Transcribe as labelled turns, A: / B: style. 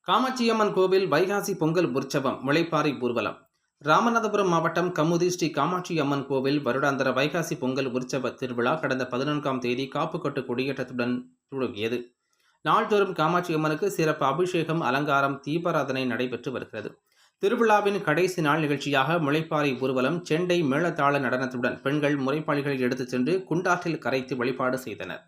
A: காமாட்சியம்மன் கோவில் வைகாசி பொங்கல் உற்சவம் முளைப்பாரி ஊர்வலம். ராமநாதபுரம் மாவட்டம் கமுதி ஸ்ரீ காமாட்சி அம்மன் கோவில் வருடாந்திர வைகாசி பொங்கல் உற்சவ திருவிழா கடந்த 14ஆம் தேதி காப்புக்கட்டு கொடியேற்றத்துடன் தொடங்கியது. நாள்தோறும் காமாட்சி அம்மனுக்கு சிறப்பு அபிஷேகம், அலங்காரம், தீபாராதனை நடைபெற்று வருகிறது. திருவிழாவின் கடைசி நாள் நிகழ்ச்சியாக முளைப்பாரி ஊர்வலம் செண்டை மேளதாள நடனத்துடன் பெண்கள் முறைப்பாளிகளை எடுத்துச் சென்று குண்டாற்றில் கரைத்து வழிபாடு செய்தனர்.